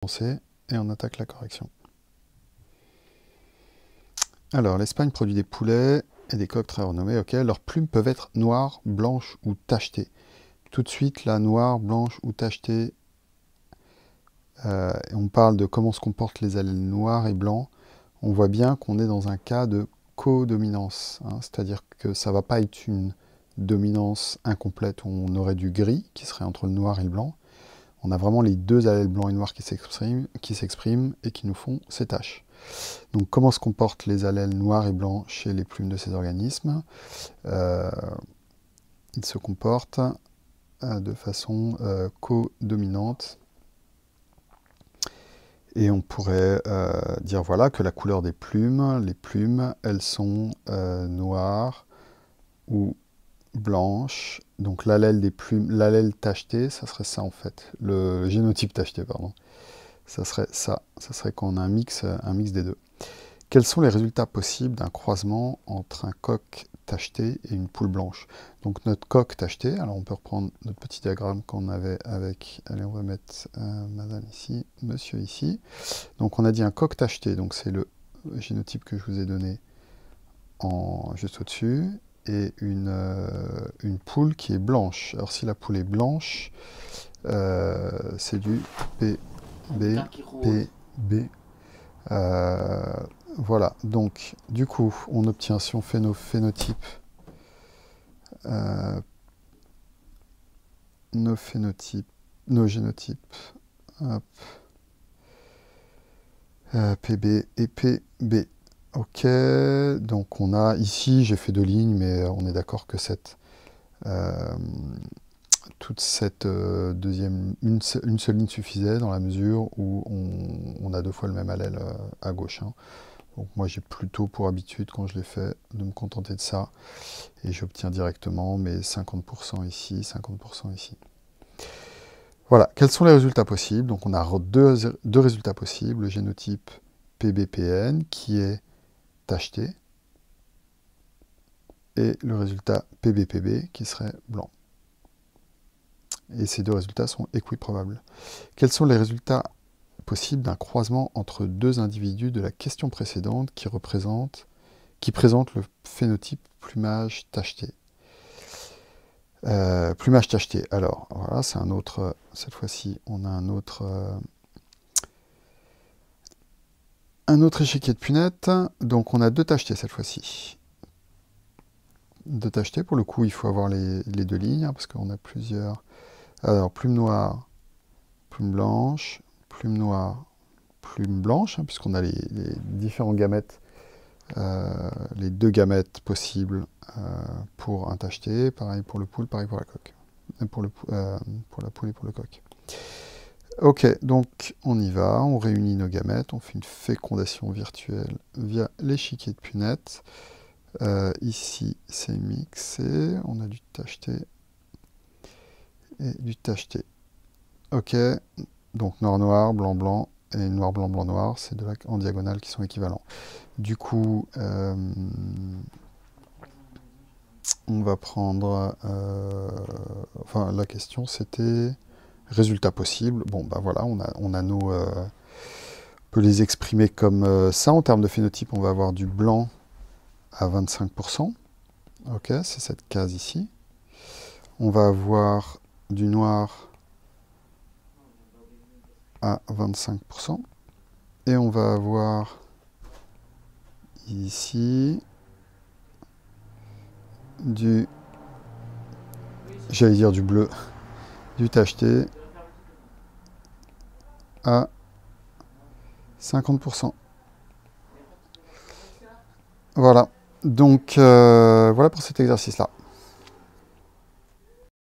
Et on attaque la correction. Alors, l'Espagne produit des poulets et des coqs très renommés. Ok, leurs plumes peuvent être noires, blanches ou tachetées. Tout de suite, la noire, blanche ou tachetée. On parle de comment se comportent les allèles noirs et blancs. On voit bien qu'on est dans un cas de codominance, hein, c'est-à-dire que ça ne va pas être une dominance incomplète où on aurait du gris qui serait entre le noir et le blanc. On a vraiment les deux allèles blancs et noirs qui s'expriment et qui nous font ces taches. Donc comment se comportent les allèles noirs et blancs chez les plumes de ces organismes? Ils se comportent de façon codominante. Et on pourrait dire voilà que la couleur des plumes, les plumes, elles sont noires ou blanches. Donc l'allèle des plumes, l'allèle tacheté, ça serait ça en fait. Le génotype tacheté, pardon. Ça serait ça. Ça serait qu'on a un mix des deux. Quels sont les résultats possibles d'un croisement entre un coq tacheté et une poule blanche? Donc notre coq tacheté, alors on peut reprendre notre petit diagramme qu'on avait avec, allez on va mettre madame ici, monsieur ici. Donc on a dit un coq tacheté, donc c'est le génotype que je vous ai donné juste au-dessus, et une poule qui est blanche. Alors si la poule est blanche, c'est du PBPB. Voilà, donc du coup, on obtient, si on fait nos phénotypes, nos génotypes, hop, PB et PB. Ok, donc on a ici, j'ai fait deux lignes, mais on est d'accord que toute cette une seule ligne suffisait dans la mesure où on a deux fois le même allèle à gauche. Hein. Donc moi j'ai plutôt pour habitude, quand je l'ai fait, de me contenter de ça. Et j'obtiens directement mes 50% ici, 50% ici. Voilà, quels sont les résultats possibles? Donc on a deux résultats possibles. Le génotype PBPN qui est tacheté. Et le résultat PBPB qui serait blanc. Et ces deux résultats sont équiprobables. Quels sont les résultats possibles d'un croisement entre deux individus de la question précédente qui présentent le phénotype plumage tacheté? Plumage tacheté. Alors, voilà, c'est un autre... Cette fois-ci, on a un autre échiquier de punettes. Donc, on a deux tachetés cette fois-ci. Deux tachetés. Pour le coup, il faut avoir les deux lignes, hein, parce qu'on a plusieurs... Alors, plume noire, plume blanche, plume noire, plume blanche, hein, puisqu'on a les différents gamètes, les deux gamètes possibles pour un tacheté. Pareil pour le poule, pareil pour la coque. Pour la poule et pour le coq. Ok, donc on y va, on réunit nos gamètes, on fait une fécondation virtuelle via l'échiquier de punettes. Ici, c'est mixé, on a du tacheté et du tacheté. Ok, donc noir-noir, blanc-blanc, et noir-blanc, blanc-noir, c'est deux en diagonale qui sont équivalents. Du coup, on va prendre... enfin, la question, c'était... Résultat possible. Bon, ben voilà, on a nos... on peut les exprimer comme ça. En termes de phénotype, on va avoir du blanc à 25%. Ok, c'est cette case ici. On va avoir du noir à 25%. Et on va avoir ici du... J'allais dire du bleu. Du tacheté à 50%. Voilà. Donc, voilà pour cet exercice-là.